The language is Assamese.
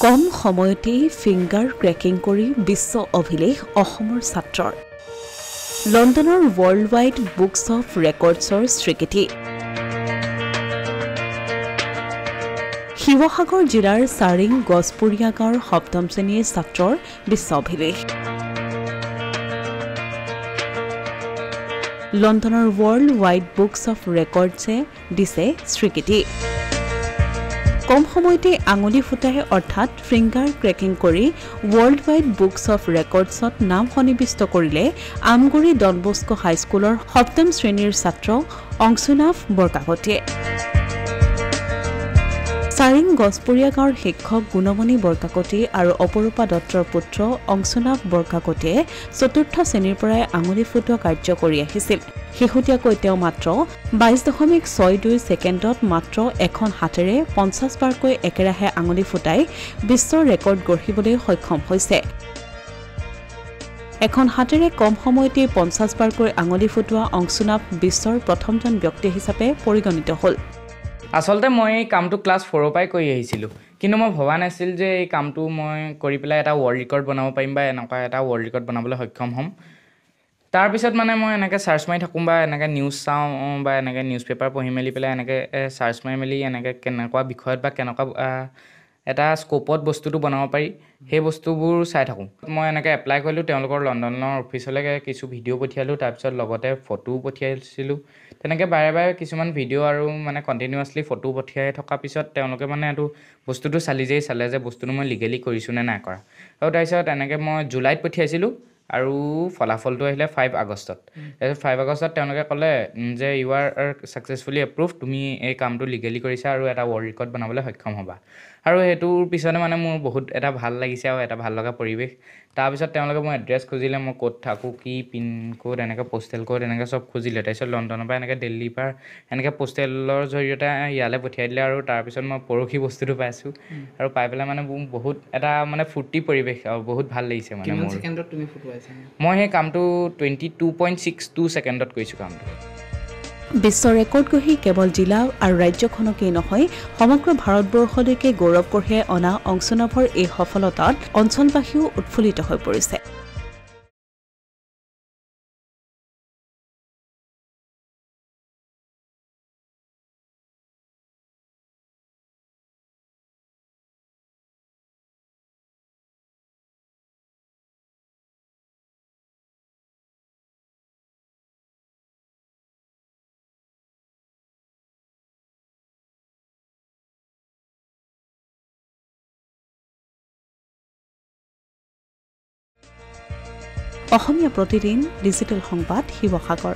কম সময়তেই ফিংগাৰ ক্ৰেকিং কৰি বিশ্ব অভিলেখ অসমৰ ছাত্ৰৰ লণ্ডনৰ ৱৰ্ল্ড ৱাইড বুকছ অফ ৰেকৰ্ডছৰ স্বীকৃতি শিৱসাগৰ জিলাৰ চাৰিং গছপুৰীয়া গাঁৱৰ সপ্তম শ্ৰেণীৰ ছাত্ৰৰ বিশ্ব অভিলেখ লণ্ডনৰ ৱৰ্ল্ড ৱাইড বুকছ অফ ৰেকৰ্ডছে দিছে স্বীকৃতি কম সময়তে আঙুলি ফুটাই অৰ্থাৎ ফিংগাৰ ক্ৰেকিং কৰি ৱৰ্ল্ড ৱাইড বুকছ অফ ৰেকৰ্ডছত নাম সন্নিবিষ্ট কৰিলে আমগুৰি ডন বস্কো হাইস্কুলৰ সপ্তম শ্ৰেণীৰ ছাত্ৰ অংশুনাভ বৰকাকতিয়ে চাৰিং গছপুৰীয়া গাঁৱৰ শিক্ষক গুণমণি বৰকাকতি আৰু অপৰূপা দত্তৰ পুত্ৰ অংশুনাভ বৰকাকতিয়ে চতুৰ্থ শ্ৰেণীৰ পৰাই আঙুলি ফুটোৱা কাৰ্য কৰি আহিছিল শেহতীয়াকৈ তেওঁ মাত্ৰ 22.62 ছেকেণ্ডত মাত্ৰ এখন হাতেৰে 50 বাৰকৈ একেৰাহে আঙুলি ফুটাই বিশ্বৰ ৰেকৰ্ড গঢ়িবলৈ সক্ষম হৈছে এখন হাতেৰে কম সময়তে 50 বাৰকৈ আঙুলি ফুটোৱা অংশুনাভ বিশ্বৰ প্ৰথমজন ব্যক্তি হিচাপে পৰিগণিত হ'ল আসলতে মই এই কামটো ক্লাছ 4 পৰাই কৰি আহিছিলোঁ কিন্তু মই ভবা নাছিল যে এই কামটো মই কৰি পেলাই এটা ৱৰ্ল্ড ৰেকৰ্ড বনাব পাৰিম বা এনেকুৱা এটা ৱৰ্ল্ড ৰেকৰ্ড বনাবলৈ সক্ষম হ'ম তাৰ পিছত মানে মই এনেকৈ চাৰ্চ মাৰি থাকোঁ বা এনেকৈ নিউজ চাওঁ বা এনেকৈ নিউজ পেপাৰ পঢ়ি মেলি পেলাই এনেকৈ চাৰ্চ মাৰি মেলি এনেকৈ কেনেকুৱা বিষয়ত বা কেনেকুৱা এটা স্ক'পত বস্তুটো বনাব পাৰি সেই বস্তুবোৰ চাই থাকোঁ মই এনেকৈ এপ্লাই কৰিলোঁ তেওঁলোকৰ লণ্ডনৰ অফিচলৈকে কিছু ভিডিঅ' পঠিয়ালোঁ তাৰপিছত লগতে ফটোও পঠিয়াইছিলোঁ তেনেকৈ বাৰে বাৰে কিছুমান ভিডিঅ' আৰু মানে কণ্টিনিউৱাছলি ফটো পঠিয়াই থকাৰ পিছত তেওঁলোকে মানে এইটো বস্তুটো চালে যে বস্তুটো মই লিগেলি কৰিছোঁ নে নাই কৰা আৰু তাৰপিছত এনেকৈ মই জুলাইত পঠিয়াইছিলোঁ আৰু ফলাফলটো আহিলে 5 আগষ্টত তাৰপিছত 5 আগষ্টত তেওঁলোকে ক'লে যে ইউ আৰ ছাকচেছফুলি এপ্ৰুভ তুমি এই কামটো লিগেলি কৰিছা আৰু এটা ৱৰ্ল্ড ৰেকৰ্ড বনাবলৈ সক্ষম হ'বা আৰু সেইটোৰ পিছতে মানে মোৰ বহুত এটা ভাল লাগিছে আৰু এটা ভাল লগা পৰিৱেশ তাৰপিছত তেওঁলোকে মোৰ এড্ৰেছ খুজিলে মই ক'ত থাকোঁ কি পিন ক'ড এনেকৈ পোষ্টেল ক'ড এনেকৈ চব খুজিলে তাৰপিছত লণ্ডনৰ পৰা এনেকৈ দিল্লীৰ পৰা এনেকৈ পোষ্টেলৰ জৰিয়তে ইয়ালৈ পঠিয়াই দিলে আৰু তাৰপিছত মই পৰহি বস্তুটো পাইছোঁ আৰু পাই পেলাই মানে বহুত এটা মানে ফূৰ্তি পৰিৱেশ আৰু বহুত ভাল লাগিছে মানে মোৰ ছেকেণ্ডত তুমি ফুটুৱাইছা মই সেই কামটো 22.62 ছেকেণ্ডত কৰিছোঁ কামটো বিশ্ব ৰেকৰ্ড গঢ়ি কেৱল জিলা আৰু ৰাজ্যখনকেই নহয় সমগ্ৰ ভাৰতবৰ্ষলৈকে গৌৰৱ কঢ়িয়াই অনা অংশুনাভৰ এই সফলতাত অঞ্চলবাসীও উৎফুল্লিত হৈ পৰিছে অসমীয়া প্ৰতিদিন ডিজিটেল সংবাদ শিৱসাগৰ